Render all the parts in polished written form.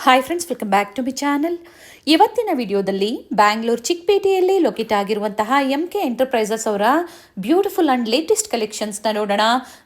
Hi friends, welcome back to my channel. ಇವತ್ತಿನ ವಿಡಿಯೋದಲ್ಲಿ ಬ್ಯಾಂಗ್ಳೂರ್ ಚಿಕ್ಕಪೇಟೆಯಲ್ಲಿ ಲೊಕೇಟ್ ಆಗಿರುವಂತಹ MK ಎಂಟರ್ಪ್ರೈಸಸ್ ಅವರ ಬ್ಯೂಟಿಫುಲ್ ಆ್ಯಂಡ್ ಲೇಟೆಸ್ಟ್ ಕಲೆಕ್ಷನ್ಸ್ನ ನೋಡೋಣ.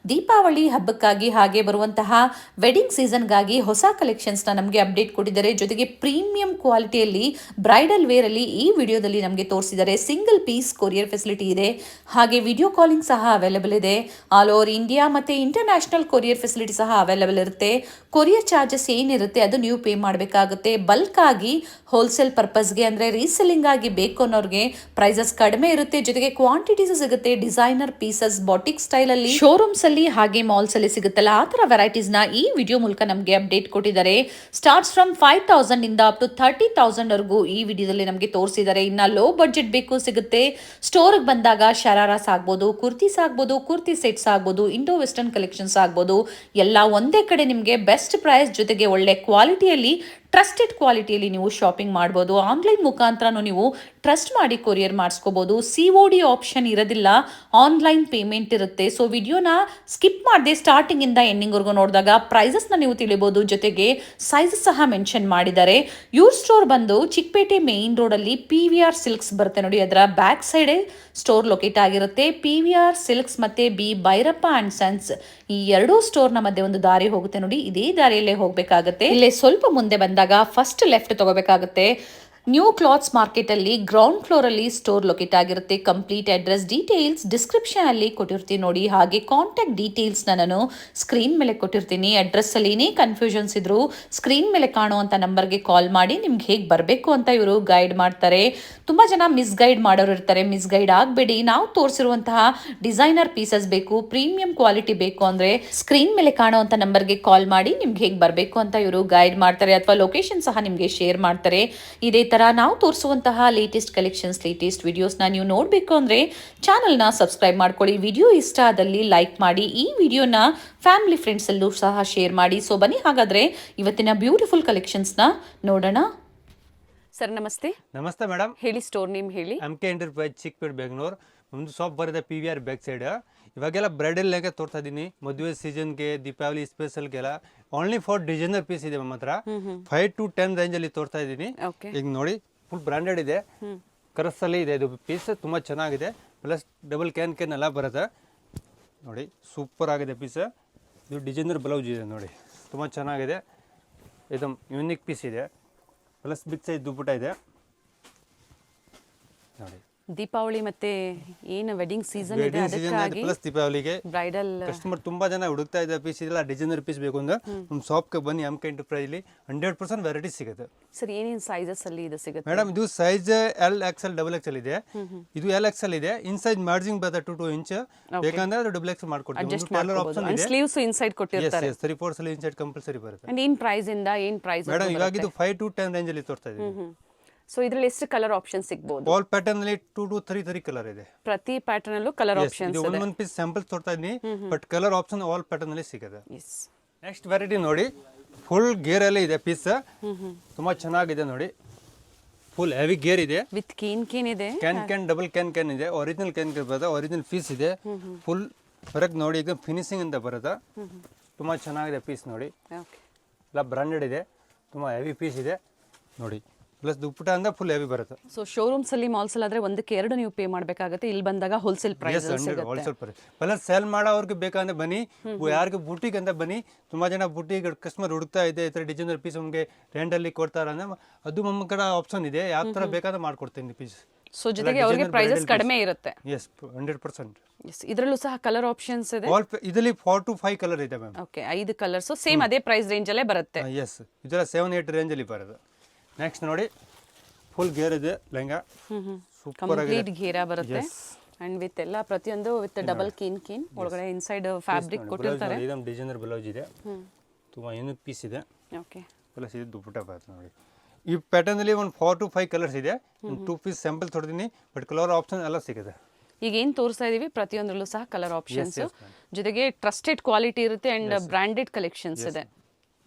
ದೀಪಾವಳಿ ಹಬ್ಬಕ್ಕಾಗಿ ಹಾಗೆ ಬರುವಂತಹ ವೆಡ್ಡಿಂಗ್ ಸೀಸನ್ಗಾಗಿ ಹೊಸ ಕಲೆಕ್ಷನ್ಸ್ನ ನಮಗೆ ಅಪ್ಡೇಟ್ ಕೊಟ್ಟಿದ್ದಾರೆ. ಜೊತೆಗೆ ಪ್ರೀಮಿಯಂ ಕ್ವಾಲಿಟಿಯಲ್ಲಿ ಬ್ರೈಡಲ್ ವೇರಲ್ಲಿ ಈ ವಿಡಿಯೋದಲ್ಲಿ ನಮಗೆ ತೋರಿಸಿದ್ದಾರೆ. ಸಿಂಗಲ್ ಪೀಸ್ ಕೊರಿಯರ್ ಫೆಸಿಲಿಟಿ ಇದೆ, ಹಾಗೆ ವಿಡಿಯೋ ಕಾಲಿಂಗ್ ಸಹ ಅವೈಲೇಬಲ್ ಇದೆ. ಆಲ್ ಓವರ್ ಇಂಡಿಯಾ ಮತ್ತು ಇಂಟರ್ನ್ಯಾಷನಲ್ ಕೊರಿಯರ್ ಫೆಸಿಲಿಟಿ ಸಹ ಅವೈಲೇಬಲ್ ಇರುತ್ತೆ. ಕೊರಿಯರ್ ಚಾರ್ಜಸ್ ಏನಿರುತ್ತೆ ಅದು ನೀವು ಪೇ ಮಾಡಬೇಕಾಗುತ್ತೆ. ಬಲ್ಕ್ ಆಗಿ ಹೋಲ್ಸೇಲ್ ಪರ್ಪಸ್ಗೆ ಅಂದರೆ ರೀಸೆಲ್ಲಿಂಗ್ ಆಗಿ ಬೇಕು ಅನ್ನೋರಿಗೆ ಪ್ರೈಸಸ್ ಕಡಿಮೆ ಇರುತ್ತೆ. ಜೊತೆಗೆ ಕ್ವಾಂಟಿಟೀಸ್ ಸಿಗುತ್ತೆ. ಡಿಸೈನರ್ ಪೀಸಸ್ ಬಾಟಿಕ್ ಸ್ಟೈಲ್ ಅಲ್ಲಿ ಶೋರೂಮ್ಸ್ ಅಲ್ಲಿ ಹಾಗೆ ಮಾಲ್ಸ್ ಅಲ್ಲಿ ಸಿಗುತ್ತಲ್ಲ ಆ ತರ ವೆರೈಟೀಸ್ ನ ಈ ವಿಡಿಯೋ ಮೂಲಕ ನಮಗೆ ಅಪ್ಡೇಟ್ ಕೊಟ್ಟಿದ್ದಾರೆ. ಸ್ಟಾರ್ಟ್ಸ್ ಫ್ರಮ್ 5,000 ಇಂದ ಅಪ್ ಟು 30,000 ವರೆಗೂ ಈ ವಿಡಿಯೋದಲ್ಲಿ ನಮಗೆ ತೋರಿಸಿದ್ದಾರೆ. ಇನ್ನ ಲೋ ಬಡ್ಜೆಟ್ ಬೇಕು ಸಿಗುತ್ತೆ. ಸ್ಟೋರ್ಗೆ ಬಂದಾಗ ಶರಾರಾಸ್ ಆಗ್ಬೋದು, ಕುರ್ತೀಸ್ ಆಗ್ಬೋದು, ಕುರ್ತಿ ಸೆಟ್ಸ್ ಆಗ್ಬೋದು, ಇಂಡೋ ವೆಸ್ಟರ್ನ್ ಕಲೆಕ್ಷನ್ಸ್ ಆಗ್ಬೋದು, ಎಲ್ಲ ಒಂದೇ ಕಡೆ ನಿಮಗೆ ಬೆಸ್ಟ್ ಪ್ರೈಸ್ ಜೊತೆಗೆ ಒಳ್ಳೆ ಕ್ವಾಲಿಟಿಯಲ್ಲಿ ಟ್ರಸ್ಟೆಡ್ ಕ್ವಾಲಿಟಿಯಲ್ಲಿ ನೀವು ಶಾಪಿಂಗ್ ಮಾಡ್ಬೋದು. ಆನ್ಲೈನ್ ಮುಖಾಂತರನೂ ನೀವು ಟ್ರಸ್ಟ್ ಮಾಡಿ ಕೊರಿಯರ್ ಮಾಡಿಸ್ಕೋಬೋದು. COD ಆಪ್ಷನ್ ಇರೋದಿಲ್ಲ, ಆನ್ಲೈನ್ ಪೇಮೆಂಟ್ ಇರುತ್ತೆ. ಸೊ ವಿಡಿಯೋನ ಸ್ಕಿಪ್ ಮಾಡದೆ ಸ್ಟಾರ್ಟಿಂಗಿಂದ ಎಂಡಿಂಗ್ವರೆಗೂ ನೋಡಿದಾಗ ಪ್ರೈಸಸ್ನ ನೀವು ತಿಳಿಬೋದು. ಜೊತೆಗೆ ಸೈಜಸ್ ಸಹ ಮೆನ್ಷನ್ ಮಾಡಿದ್ದಾರೆ. ಇವ್ರ ಸ್ಟೋರ್ ಬಂದು ಚಿಕ್ಕಪೇಟೆ ಮೇನ್ ರೋಡಲ್ಲಿ PVR ಸಿಲ್ಕ್ಸ್ ಬರುತ್ತೆ ನೋಡಿ, ಅದರ ಬ್ಯಾಕ್ ಸೈಡೇ ಸ್ಟೋರ್ ಲೊಕೇಟ್ ಆಗಿರುತ್ತೆ. PVR ಸಿಲ್ಕ್ಸ್ ಮತ್ತೆ B ಭೈರಪ್ಪ ಅಂಡ್ ಸನ್ಸ್ ಈ ಎರಡೂ ಸ್ಟೋರ್ನ ಮಧ್ಯೆ ಒಂದು ದಾರಿ ಹೋಗುತ್ತೆ ನೋಡಿ, ಇದೇ ದಾರಿಯಲ್ಲೇ ಹೋಗಬೇಕಾಗುತ್ತೆ. ಇಲ್ಲೇ ಸ್ವಲ್ಪ ಮುಂದೆ ಬಂದಾಗ ಫಸ್ಟ್ ಲೆಫ್ಟ್ ತಗೋಬೇಕಾಗುತ್ತೆ. ನ್ಯೂ ಕ್ಲಾತ್ಸ್ ಮಾರ್ಕೆಟ್ ಅಲ್ಲಿ ಗ್ರೌಂಡ್ ಫ್ಲೋರ್ ಅಲ್ಲಿ ಸ್ಟೋರ್ ಲೊಕೇಟ್ ಆಗಿರುತ್ತೆ. ಕಂಪ್ಲೀಟ್ ಅಡ್ರೆಸ್ ಡೀಟೇಲ್ಸ್ ಡಿಸ್ಕ್ರಿಪ್ಷನ್ ಅಲ್ಲಿ ಕೊಟ್ಟಿರ್ತೀನಿ ನೋಡಿ, ಹಾಗೆ ಕಾಂಟ್ಯಾಕ್ಟ್ ಡೀಟೇಲ್ಸ್ ನಾನು ಸ್ಕ್ರೀನ್ ಮೇಲೆ ಕೊಟ್ಟಿರ್ತೀನಿ. ಅಡ್ರೆಸ್ ಅಲ್ಲಿ ಏನೇ ಕನ್ಫ್ಯೂಷನ್ಸ್ ಇದ್ರು ಸ್ಕ್ರೀನ್ ಮೇಲೆ ಕಾಣುವಂತ ನಂಬರ್ಗೆ ಕಾಲ್ ಮಾಡಿ ನಿಮ್ಗೆ ಹೇಗೆ ಬರಬೇಕು ಅಂತ ಇವರು ಗೈಡ್ ಮಾಡ್ತಾರೆ. ತುಂಬಾ ಜನ ಮಿಸ್ಗೈಡ್ ಮಾಡೋರು ಇರ್ತಾರೆ, ಮಿಸ್ಗೈಡ್ ಆಗಬೇಡಿ. ನಾವು ತೋರಿಸಿರುವಂತಹ ಡಿಸೈನರ್ ಪೀಸಸ್ ಬೇಕು, ಪ್ರೀಮಿಯಂ ಕ್ವಾಲಿಟಿ ಬೇಕು ಅಂದ್ರೆ ಸ್ಕ್ರೀನ್ ಮೇಲೆ ಕಾಣುವಂತ ನಂಬರ್ಗೆ ಕಾಲ್ ಮಾಡಿ ನಿಮ್ಗೆ ಹೇಗೆ ಬರಬೇಕು ಅಂತ ಇವರು ಗೈಡ್ ಮಾಡ್ತಾರೆ, ಅಥವಾ ಲೊಕೇಶನ್ ಸಹ ನಿಮಗೆ ಶೇರ್ ಮಾಡ್ತಾರೆ. ಇದೇ ತರ ನಾವು ತೋರಿಸುವಂತಹ ಲೇಟೆಸ್ಟ್ ಕಲೆಕ್ಷನ್ಸ್, ಲೇಟೆಸ್ಟ್ ವಿಡಿಯೋಸ್ನ ನೀವು ನೋಡಬೇಕು ಅಂದರೆ ಚಾನಲ್ನ ಸಬ್ಸ್ಕ್ರೈಬ್ ಮಾಡ್ಕೊಳ್ಳಿ. ವಿಡಿಯೋ ಇಷ್ಟ ಆದಲ್ಲಿ ಲೈಕ್ ಮಾಡಿ, ಈ ವಿಡಿಯೋನ ಫ್ಯಾಮಿಲಿ ಫ್ರೆಂಡ್ಸಲ್ಲೂ ಸಹ ಶೇರ್ ಮಾಡಿ. ಸೊ ಬನ್ನಿ ಹಾಗಾದರೆ ಇವತ್ತಿನ ಬ್ಯೂಟಿಫುಲ್ ಕಲೆಕ್ಷನ್ಸ್ನ ನೋಡೋಣ. ಸರ್ ನಮಸ್ತೆ. ನಮಸ್ತೆ ಮೇಡಮ್, ಹೇಳಿ ಸ್ಟೋರ್ ನೇಮ್ ಹೇಳಿ. MK enterprise Chickpet Bengaluru. ಒಂದು ಶಾಪ್ ಬರುತ್ತೆ PVR ಬ್ಯಾಕ್ ಸೈಡ್. ಇವಾಗೆಲ್ಲ ಬ್ರೈಡಲ್ ಲೆಗೆ ತೋರ್ತಾ ಇದ್ದೀನಿ, ಮದುವೆ ಸೀಸನ್ಗೆ, ದೀಪಾವಳಿ ಸ್ಪೆಷಲ್ಗೆಲ್ಲ ಓನ್ಲಿ ಫಾರ್ ಡಿಸೈನರ್ ಪೀಸ್ ಇದೆ ನಮ್ಮ ಹತ್ರ. 5 to 10 ರೇಂಜಲ್ಲಿ ತೋರ್ತಾ ಇದ್ದೀನಿ. ಈಗ ನೋಡಿ, ಫುಲ್ ಬ್ರಾಂಡೆಡ್ ಇದೆ, ಕರಸಲ್ಲಿ ಇದೆ. ಇದು ಪೀಸ್ ತುಂಬ ಚೆನ್ನಾಗಿದೆ. ಪ್ಲಸ್ ಡಬಲ್ ಕ್ಯಾನ್ ಎಲ್ಲ ಬರುತ್ತೆ ನೋಡಿ, ಸೂಪರ್ ಆಗಿದೆ ಪೀಸ್. ಇದು ಡಿಸೈನರ್ ಬ್ಲೌಸ್ ಇದೆ ನೋಡಿ, ತುಂಬ ಚೆನ್ನಾಗಿದೆ. ಇದು ಯೂನಿಕ್ ಪೀಸ್ ಇದೆ. ಪ್ಲಸ್ ಬಿಗ್ ಸೈಜ್ ದುಪ್ಪಟ ಇದೆ ನೋಡಿ. ದೀಪಾವಳಿ ಮತ್ತೆ ಏನು ವೆಡ್ಡಿಂಗ್ ಸೀಸನ್ ಇದೆ, ಅದಕ್ಕಾಗಿ ಪ್ಲಸ್ ದೀಪಾವಳಿಗೆ ಬ್ರೈಡಲ್ ಕಸ್ಟಮರ್ ತುಂಬಾ ಜನ ಹುಡುಕ್ತಾ ಇದ್ದಾರೆ ಪೀಸ್ ಇದೆಲ್ಲ ಡಿಸೈನರ್ ಪೀಸ್ ಬೇಕು ಅಂದ್ರೆ ನಮ್ಮ ಶಾಪ್ಗೆ ಬನ್ನಿ. MK ಎಂಟರ್ಪ್ರೈಸ್ ಅಲ್ಲಿ 100% ವೆರೈಟಿ ಸಿಗುತ್ತೆ. ಸರ್ ಏನೇನು ಸೈಜಸ್ ಅಲ್ಲಿ ಇದು ಸಿಗುತ್ತೆ ಮೇಡಮ್? ಇದು ಸೈಜ್ L, XL, XXL ಇದೆ. ಇದು LXL ಇದೆ. ಇನ್ಸೈಡ್ ಮಾರ್ಜಿನ್ ಬರುತ್ತೆ 2 ಇಂಚ್. ಬೇಕಂದ್ರೆ ಅದು XXL ಮಾಡ್ಕೊಡ್ತೀವಿ. ಟೈಲರ್ ಆಪ್ಷನ್ ಇದೆ. ಸ್ಲೀವ್ಸ್ ಇನ್ಸೈಡ್ ಕೊಟ್ಟಿರ್ತಾರೆ. 3/4 ಅಲ್ಲಿ ಇನ್ಸೈಡ್ ಕಂಪಲ್ಸರಿ ಬರುತ್ತೆ. ಅಂಡ್ ಏನು ಪ್ರೈಸ್ ಇಂದ ಏನು ಪ್ರೈಸ್ ಮೇಡಮ್? ಇವಾಗ ಇದು 5 to 10 ರೇಂಜ್ ಅಲ್ಲಿ ತೋರ್ತಾ ಇದ್ದೀವಿ. ಸೊ ಇದರಲ್ಲಿ ಎಷ್ಟು ಕಲರ್ ಆಪ್ಷನ್ ಸಿಗಬಹುದು? ಆಲ್ ಪ್ಯಾಟರ್ನ್ ಅಲ್ಲಿ 2 to 3 ಕಲರ್ ಇದೆ. ಪ್ರತಿ ಪ್ಯಾಟರ್ನ್ ಅಲ್ಲೂ ಕಲರ್ ಆಪ್ಷನ್ಸ್ ಇದೆ. ಒಂದು ಪೀಸ್ ಸ್ಯಾಂಪಲ್ ತೋರ್ತಾ ಇದ್ದೀನಿ, but colour option all pattern ಅಲ್ಲಿ ಸಿಗುತ್ತೆ. ನೆಕ್ಸ್ಟ್ ವೆರೈಟಿ ನೋಡಿ, ಫುಲ್ ಗೇರ್ ಅಲ್ಲಿ ಇದೆ ಪೀಸ್. ತುಂಬಾ ಚೆನ್ನಾಗಿದೆ ನೋಡಿ, ಫುಲ್ ಹೆವಿ ಗೇರ್ ಇದೆ. ವಿತ್ ಕೇನ್ ಇದೆ, ಕ್ಯಾನ್ ಡಬಲ್ ಕ್ಯಾನ್ ಇದೆ. ಒರಿಜಿನಲ್ ಕ್ಯಾನ್ ಬರುತ್ತೆ, ಒರಿಜಿನಲ್ ಪೀಸ್ ಇದೆ. ಫುಲ್ ವರ್ಕ್ ನೋಡಿ, ಈಗ ಫಿನಿಶಿಂಗ್ ಅಂತ ಬರುತ್ತೆ. ತುಂಬಾ ಚೆನ್ನಾಗಿದೆ ಪೀಸ್ ನೋಡಿ, ಎಲ್ಲ ಬ್ರಾಂಡೆಡ್ ಇದೆ. ತುಂಬಾ ಹೆವಿ ಪೀಸ್ ಇದೆ ನೋಡಿ. ಪ್ಲಸ್ ದುಪ್ಪಟ ಅಂದ್ರೆ ಫುಲ್ ಹೆವಿ ಬರುತ್ತೆ. ಸೊ ಶೋರೂಮ್ಸ್ ಅಲ್ಲಿ ಮಾಲ್ಸ್ ಅಲ್ಲಿ ಆದ್ರೆ ಒಂದಕ್ಕೆ 2 ನೀವು ಪೇ ಮಾಡಬೇಕಾಗುತ್ತೆ. ಇಲ್ಲಿ ಬಂದಾಗ ಹೋಲ್ಸೇಲ್ ಪ್ರೈಸ್ ಸಿಗುತ್ತೆ. Wholesale price. ಪ್ಲಸ್ ಸೇಲ್ ಮಾಡೋರಿಗೆ ಬೇಕಂದ್ರೆ ಬನ್ನಿ, ಯಾರಿಗೆ ಬುಟಿಕ್ ಅಂತ ಬನ್ನಿ. ತುಂಬಾ ಜನ ಬುಟಿಕ್ ಕಸ್ಟಮರ್ ಹುಡುಕ್ತಾ ಇದೆ, ಈ ತರ ಡಿಸೈನರ್ ಪೀಸ್ ನಮಗೆ ರೆಂಟ್ ಅಲ್ಲಿ ಕೊಡ್ತಾರ ಅಂದ್ರೆ ಅದು ನಮ್ಮ ಕಡೆ ಆಪ್ಷನ್ ಇದೆ. ಯಾವ ತರ ಬೇಕಾದ್ರೆ ಮಾಡ್ಕೊಡ್ತೀನಿ ಪೀಸ್. ಸೊ ಜೊತೆಗೆ ಅವರಿಗೆ ಪ್ರೈಸಸ್ ಕಡಿಮೆ ಇರುತ್ತೆ. ಎಸ್ 100%. ಇದರಲ್ಲೂ ಸಹ ಕಲರ್ ಆಪ್ಷನ್ಸ್ ಇದೆ. ಇದರಲ್ಲಿ 4 to 5 ಕಲರ್ ಇದೆ ಮ್ಯಾಮ್. ಓಕೆ, 5 ಕಲರ್ಸ್ ಸೇಮ್ ಅದೇ ಪ್ರೈಸ್ ರೇಂಜ್ ಅಲ್ಲೇ ಬರುತ್ತೆ. ಎಸ್, ಇದರ 7-8 ರೇಂಜ್ ಅಲ್ಲಿ ಬರುತ್ತೆ. ನೆಕ್ಸ್ಟ್ ನೋಡಿ, ಫುಲ್ ಗೇರ್ ಇದೆ ಲೆಹಂಗಾ, ಸೂಪರ್ ಆಗಿದೆ. ಕಂಪ್ಲೀಟ್ ಗೇರಾ ಬರುತ್ತೆ ಅಂಡ್ ವಿತ್ ಎಲ್ಲ ಪ್ರತಿಯೊಂದು ವಿತ್ ಡಬಲ್ ಕೀನ್ ಒಳಗಡೆ ಇನ್ಸೈಡ್ ಫ್ಯಾಬ್ರಿಕ್ ಕೊಟ್ಟಿರ್ತಾರೆ. ಇದು ಡಿಸೈನರ್ ಬ್ಲೌಸ್ ಇದೆ, ತುಂಬಾ ಯೂನಿಕ್ ಪೀಸ್ ಇದೆ. ಓಕೆ, ಪ್ಲಸ್ ಇದು ದುಪ್ಪಟ ಬರುತ್ತೆ ನೋಡಿ. ಈ ಪ್ಯಾಟರ್ನ್ ಅಲ್ಲಿ ಒಂದು 4 to 5 ಕಲರ್ಸ್ ಇದೆ. 2 ಪೀಸ್ ಸ್ಯಾಂಪಲ್ ತೊಡ್ತೀನಿ, ಬಟ್ ಕಲರ್ ಆಪ್ಷನ್ ಎಲ್ಲ ಸಿಗುತ್ತೆ. ಈಗ ಏನು ತೋರಿಸ್ತಾ ಇದೀವಿ ಪ್ರತಿಯೊಂದರಲ್ಲೂ ಸಹ ಕಲರ್ ಆಪ್ಷನ್ಸ್, ಜೊತೆಗೆ ಟ್ರಸ್ಟೆಡ್ ಕ್ವಾಲಿಟಿ ಇರುತ್ತೆ ಅಂಡ್ ಬ್ರಾಂಡೆಡ್ ಕಲೆಕ್ಷನ್ಸ್ ಇದೆ.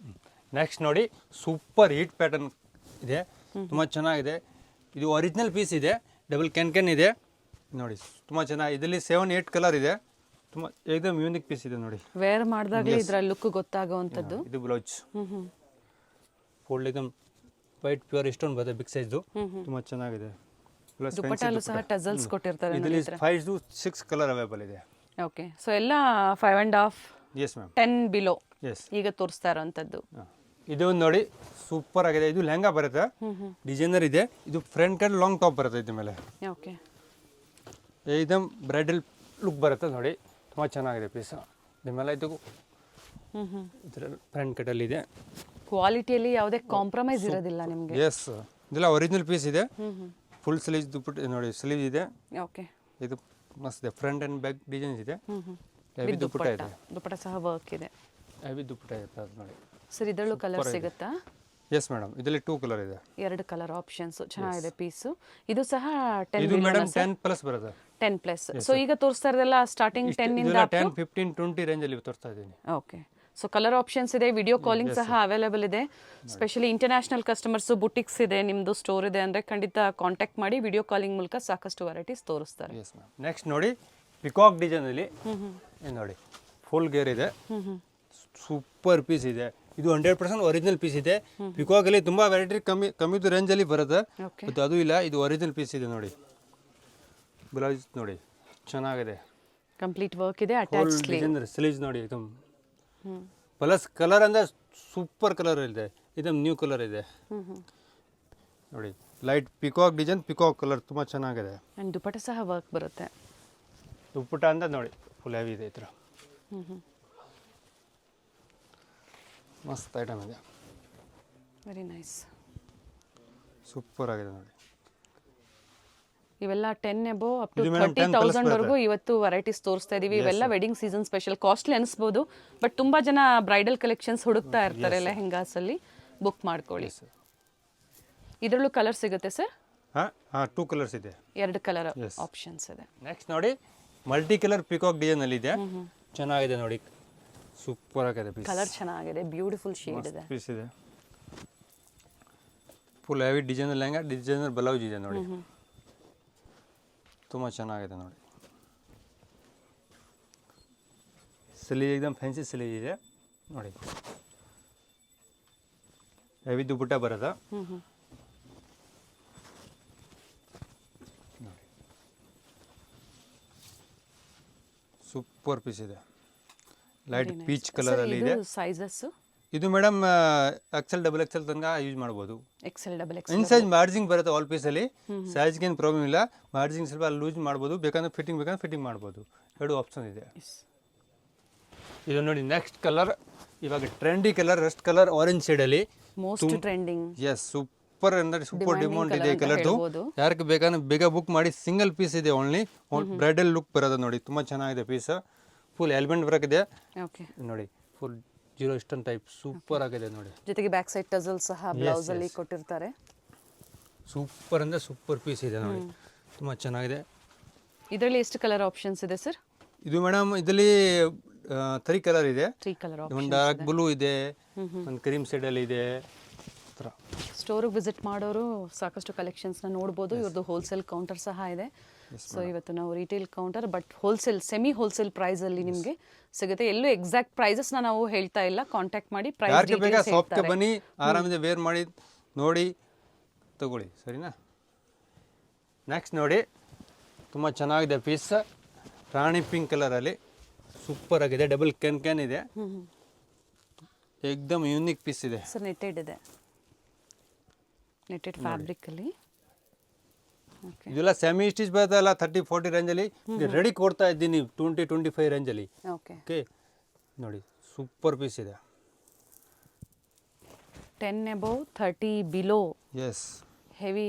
ನೆಕ್ಸ್ಟ್ ನೋಡಿ, ಸೂಪರ್ ಹಿಟ್ ಪ್ಯಾಟರ್ನ್ ಇದೆ, ತುಂಬ ಚೆನ್ನಾಗಿದೆ. ಇದು ಒರಿಜಿನಲ್ ಪೀಸ್ ಇದೆ, ಡಬಲ್ ಕ್ಯಾನ್ ಇದೆ ನೋಡಿ, ತುಂಬ ಚೆನ್ನಾಗಿ. ಇದರಲ್ಲಿ 7-8 ಕಲರ್ ಇದೆ. ತುಂಬ ಏಕದಮ್ ಯೂನಿಕ್ ಪೀಸ್ ಇದೆ ನೋಡಿ. ವೇರ್ ಮಾಡಿದಾಗಲೇ ಇದರ ಲುಕ್ ಗೊತ್ತಾಗುವಂಥದ್ದು. ಇದು ಬ್ಲೌಸ್ ಫೋಲ್ಡ್ एकदम ವೈಟ್ ಪ್ಯೂರ್ ಸ್ಟೋನ್ ಬರುತ್ತೆ ಬಿಗ್ ಸೈಜು ತುಂಬ ಚೆನ್ನಾಗಿದೆ ಪ್ಲಸ್ ದುಪ್ಪಟ್ಟಲ್ಲೂ ಸಹ ಟಸಲ್ಸ್ ಕೊಟ್ಟಿರ್ತಾರೆ ಇದರಲ್ಲಿ 5 to 6 ಕಲರ್ ಅವೈಲೇಬಲ್ ಇದೆ ಓಕೆ ಸೊ ಎಲ್ಲ 5.5 ಎಸ್ ಮ್ಯಾಮ್ 10 ಬಿಲೋ ಎಸ್ ಈಗ ತೋರಿಸ್ತಾ ಇರೋಂಥದ್ದು. ಇದು ಒಂದು ನೋಡಿ ಸೂಪರ್ ಆಗಿದೆ. ಇದು ಲೆಹಂಗಾ ಬರುತ್ತೆ, ಡಿಸೈನರ್ ಇದೆ. ಇದು ಫ್ರಂಟ್ ಕಟ್ ಲಾಂಗ್ ಟಾಪ್ ಬರುತ್ತೆ ಇದ್ರ ಮೇಲೆ. ಓಕೆ एकदम ಬ್ರೈಡಲ್ ಲುಕ್ ಬರುತ್ತೆ ನೋಡಿ, ತುಂಬ ಚೆನ್ನಾಗಿದೆ ಪೀಸ್. ಇದ್ರ ಮೇಲೆ ಇದು ಇದರ ಫ್ರಂಟ್ ಕಟಲ್ಲಿ ಇದೆ. ಕ್ವಾಲಿಟಿಯಲ್ಲಿ ಯಾವುದೇ ಕಾಂಪ್ರಮೈಸ್ ಇರೋದಿಲ್ಲ ನಿಮಗೆ. ಎಸ್, ಇದೆಲ್ಲ ಒರಿಜಿನಲ್ ಪೀಸ್ ಇದೆ. ಫುಲ್ ಸ್ಲೀವ್ ದುಪ್ಪಟ್ಟು ನೋಡಿ, ಸ್ಲೀವ್ ಇದೆ. ಓಕೆ ಇದು ಮಸ್ತ್ ಇದೆ. ಫ್ರಂಟ್ ಅಂಡ್ ಬ್ಯಾಕ್ ಡಿಸೈನ್ ಇದೆ. ಹೆವಿ ದುಪ್ಪಟ್ಟ ಇದೆ. ದುಪ್ಪಟ್ಟ ಸಹ ವರ್ಕ್ ಇದೆ. ಹೆವಿ ದುಪ್ಪಟ್ಟ ಇದೆ ಅದು ನೋಡಿ. ಸರ್ ಇದರಲ್ಲೂ ಕಲರ್ ಸಿಗುತ್ತಾ? ಎಸ್ ಮೇಡಮ್, ಇದರಲ್ಲಿ 2 ಕಲರ್ ಇದೆ. 2 ಕಲರ್ ಆಪ್ಷನ್ಸ್ ಚೆನ್ನಾಗಿದೆ ಪೀಸು. ಇದು ಸಹ 10 ಇದು ಮೇಡಮ್ 10 ಪ್ಲಸ್ ಬರುತ್ತೆ. 10 ಪ್ಲಸ್. ಸೊ ಈಗ ತೋರಿಸ್ತಾ ಇರೋದೆಲ್ಲ ಸ್ಟಾರ್ಟಿಂಗ್ 10 ಇಂದ 10, 15, 20 ರೇಂಜ್ ಅಲ್ಲಿ ತೋರಿಸ್ತಾ ಇದ್ದೀನಿ. ಓಕೆ, ಸೊ ಕಲರ್ ಆಪ್ಷನ್ಸ್ ಇದೆ, ವಿಡಿಯೋ ಕಾಲಿಂಗ್ ಸಹ ಅವೈಲೇಬಲ್ ಇದೆ. ಸ್ಪೆಷಲಿ ಇಂಟರ್ನ್ಯಾಷನಲ್ ಕಸ್ಟಮರ್ಸ್, ಬುಟಿಕ್ಸ್ ಇದೆ, ನಿಮ್ಮದು ಸ್ಟೋರ್ ಇದೆ ಅಂದರೆ ಖಂಡಿತ ಕಾಂಟ್ಯಾಕ್ಟ್ ಮಾಡಿ. ವಿಡಿಯೋ ಕಾಲಿಂಗ್ ಮೂಲಕ ಸಾಕಷ್ಟು ವೆರೈಟೀಸ್ ತೋರಿಸ್ತಾರೆ. Yes ma'am. ನೆಕ್ಸ್ಟ್ ನೋಡಿ ಪಿಕಾಕ್ ಡಿಸೈನ್ ಅಲ್ಲಿ ನೋಡಿ ಫುಲ್ ಗೇರ್ ಇದೆ. ಸೂಪರ್ ಪೀಸ್ ಇದೆ. ಇದು 100% ಒರಿಜಿನಲ್ ಪೀಸ್ ಇದೆ. ಪಿಕಾಕ್ ಅಲ್ಲಿ ತುಂಬಾ ವೆರೈಟಿ ಕಮ್ಮಿ ರೇಂಜ್ ಅಲ್ಲಿ ಬರುತ್ತೆ, ಮತ್ತು ಅದು ಇಲ್ಲ. ಇದು ಒರಿಜಿನಲ್ ಪೀಸ್ ಇದೆ ನೋಡಿ. ಬ್ಲೌಸ್ ನೋಡಿ ಚೆನ್ನಾಗಿದೆ, ಕಂಪ್ಲೀಟ್ ವರ್ಕ್ ಇದೆ. ಅಟ್ಯಾಚ್ ಸ್ಲೀವ್ಸ್ ನೋಡಿ एकदम ಪ್ಲಸ್ ಕಲರ್ ಅಂದ್ರೆ ಸೂಪರ್ ಕಲರ್ ಇದೆ. ಇದಮ್ ನ್ಯೂ ಕಲರ್ ಇದೆ ನೋಡಿ. Light peacock design, peacock colour ತುಂಬ ಚೆನ್ನಾಗಿದೆ. ಅಂಡ್ ದುಪ್ಪಟ್ಟ ಸಹ ವರ್ಕ್ ಬರುತ್ತೆ. ದುಪ್ಪಟ್ಟ ಅಂತ ನೋಡಿ ಫುಲ್ ಹೆವಿ ಇದೆ. ಈ ಥರ ಮಸ್ತ್ ಐಟಮ್ ಇದೆ. ವೆರಿ ನೈಸ್, ಸೂಪರ್ ಆಗಿದೆ ನೋಡಿ. ಇವೆಲ್ಲ 10 ಅಬೋ ಅಪ್ ಟು 30,000 ವರೆಗೂ ಇವತ್ತು ವೆರೈಟೀಸ್ ತೋರಿಸ್ತಾ ಇದೀವಿ. ಇವೆಲ್ಲ ವೆಡ್ಡಿಂಗ್ ಸೀಸನ್ ಸ್ಪೆಷಲ್. ಕಾಸ್ಟ್ಲಿ ಅನಿಸ್ಬೋದು, ಬಟ್ ತುಂಬಾ ಜನ ಬ್ರೈಡಲ್ ಕಲೆಕ್ಷನ್ಸ್ ಹುಡುಕ್ತಾ ಇರ್ತಾರೆ ಲೆಹೆಂಗಾಸ್ ಅಲ್ಲಿ. ಬುಕ್ ಮಾಡ್ಕೊಳ್ಳಿ. ಇದರಲ್ಲೂ ಕಲರ್ ಸಿಗುತ್ತೆ ಸರ್? ಹಾಂ, 2 ಕಲರ್ಸ್ ಇದೆ. 2 ಕಲರ್ ಆಪ್ಷನ್ಸ್ ಇದೆ. ನೆಕ್ಸ್ಟ್ ನೋಡಿ ಮಲ್ಟಿ ಕಲರ್ ಪಿಕಾಕ್ ಡಿಸೈನ್ ಅಲ್ಲಿ ಇದೆ. ಚೆನ್ನಾಗಿದೆ ನೋಡಿ, ಸೂಪರ್ ಆಗಿದೆ ಪೀಸ್. ಕಲರ್ ಚೆನ್ನಾಗಿದೆ, ಬ್ಯೂಟಿಫುಲ್ ಶೇಡ್ ಇದೆ. ಪೀಸ್ ಇದೆ full heavy designer lehenga, designer blouse ಇದೆ ನೋಡಿ. ತುಂಬ ಚೆನ್ನಾಗಿದೆ ನೋಡಿ. ಸ್ಲೀವ್ एकदम ಫ್ಯಾನ್ಸಿ ಸ್ಲೀವ್ ಇದೆ ನೋಡಿ. ಹೆವಿ ದುಪ್ಪಟ್ಟ ಬರುತ್ತೆ ನೋಡಿ. ಸೂಪರ್ ಪೀಸ್ ಇದೆ. ಲೈಟ್ ಪೀಚ್ ಕಲರ್ ಅಲ್ಲಿ ಇದೆ. ಸೈಜಸ್ ಇದು ಮೇಡಮ್ XL, XXL ತನಕ ಯೂಸ್ ಮಾಡ್ಬೋದು. XL, XXL in size Marjing ಬರುತ್ತೆ ಆಲ್ ಪೀಸ್ ಅಲ್ಲಿ. ಸೈಜ್ಗೆ ಏನು ಪ್ರಾಬ್ಲಮ್ ಇಲ್ಲ. ಮಾರ್ಜಿಂಗ್ ಸ್ವಲ್ಪ ಲೂಸ್ ಮಾಡ್ಬೋದು, ಬೇಕಂದ್ರೆ ಫಿಟ್ಟಿಂಗ್ ಮಾಡ್ಬೋದು. 2 ಆಪ್ಷನ್ ಇದೆ. ಇದು ನೋಡಿ ನೆಕ್ಸ್ಟ್ ಕಲರ್, ಇವಾಗ trendy colour, Rust colour, orange shade ಅಲ್ಲಿ ಮೋಸ್ಟ್ ಟ್ರೆಂಡಿಂಗ್. ಎಸ್, ಸೂಪರ್ ಅಂದ್ರೆ ಸೂಪರ್ ಡಿಮಾಂಡ್ ಇದೆ ಈ ಕಲರ್ದು. ಯಾರಿಗೆ ಬೇಕಂದ್ರೆ ಬೇಗ ಬುಕ್ ಮಾಡಿ. ಸಿಂಗಲ್ ಪೀಸ್ ಇದೆ ಓನ್ಲಿ. ಬ್ರೈಡಲ್ ಲುಕ್ ಬರೋದು ನೋಡಿ, ತುಂಬ ಚೆನ್ನಾಗಿದೆ ಪೀಸ್. ಫುಲ್ ಎಲಿಮೆಂಟ್ ವರ್ಕ್ ಇದೆ ನೋಡಿ. ಫುಲ್ 0 ಸ್ಟೋನ್ ಟೈಪ್ ಸೂಪರ್ ಆಗಿದೆ ನೋಡಿ. ಜೊತೆಗೆ ಬ್ಯಾಕ್ ಸೈಡ್ ಟಸಲ್ ಸಹ ಬ್ಲೌಸ್ ಅಲ್ಲಿ ಕೊಟ್ಟಿರ್ತಾರೆ. ಸೂಪರ್ ಅಂದ್ರೆ ಸೂಪರ್ ಪೀಸ್ ಇದೆ ನೋಡಿ, ತುಂಬ ಚೆನ್ನಾಗಿದೆ. ಇದರಲ್ಲಿ ಎಷ್ಟು ಕಲರ್ ಆಪ್ಷನ್ಸ್ ಇದೆ ಸರ್? ಇದು ಮೇಡಮ್ ಇದರಲ್ಲಿ 3 ಕಲರ್ ಇದೆ. 3 ಕಲರ್ ಒಂದು ಡಾರ್ಕ್ ಬ್ಲೂ ಇದೆ, ಒಂದು ಕ್ರೀಮ್ ಶೇಡ್ ಅಲ್ಲಿ ಇದೆ. ಸ್ಟೋರಿಗೆ ವಿಸಿಟ್ ಮಾಡೋರು ಸಾಕಷ್ಟು ಕಲೆಕ್ಷನ್ಸ್ನ ನೋಡ್ಬೋದು. ಇವ್ರದ್ದು ಹೋಲ್ಸೇಲ್ ಕೌಂಟರ್ ಸಹ ಇದೆ. ಸೊ ಇವತ್ತು ನಾವು retail counter, but wholesale, semi wholesale ಪ್ರೈಸಲ್ಲಿ ನಿಮಗೆ ಸಿಗುತ್ತೆ. ಎಲ್ಲೂ ಎಕ್ಸಾಕ್ಟ್ ಪ್ರೈಸಸ್ನ ನಾವು ಹೇಳ್ತಾ ಇಲ್ಲ. ಕಾಂಟ್ಯಾಕ್ಟ್ ಮಾಡಿ ಪ್ರೈಸ್ ಬೇಗ ಶಾಪ್ಗೆ ಬನ್ನಿ, ಆರಾಮಿದೆ ವೇರ್ ಮಾಡಿ ನೋಡಿ ತಗೊಳ್ಳಿ, ಸರಿನಾ? ನೆಕ್ಸ್ಟ್ ನೋಡಿ ತುಂಬ ಚೆನ್ನಾಗಿದೆ ಪೀಸ್. ರಾಣಿ ಪಿಂಕ್ ಕಲರಲ್ಲಿ ಸೂಪರ್ ಆಗಿದೆ. ಡಬಲ್ ಕ್ಯಾನ್ ಇದೆ. ಏಕ್ದಮ್ ಯೂನಿಕ್ ಪೀಸ್ ಇದೆ ಸರ್. ನೆಟ್ಟೆಡ್ ಇದೆ, ನೆಟ್ಟೆಡ್ ಫ್ಯಾಬ್ರಿಕ್ ಅಲ್ಲಿ. ಇದೆಲ್ಲ ಸೆಮಿ ಸ್ಟಿಚ್ ಬರ್ತಲ್ಲ 30-40 ರೇಂಜಲ್ಲಿ ರೆಡಿ ಕೊಡ್ತಾ ಇದ್ದೀನಿ. 20-25 ರೇಂಜಲ್ಲಿ. ಓಕೆ ನೋಡಿ, ಸೂಪರ್ ಪೀಸ್ ಇದೆ. 10 above 30 below. Yes, heavy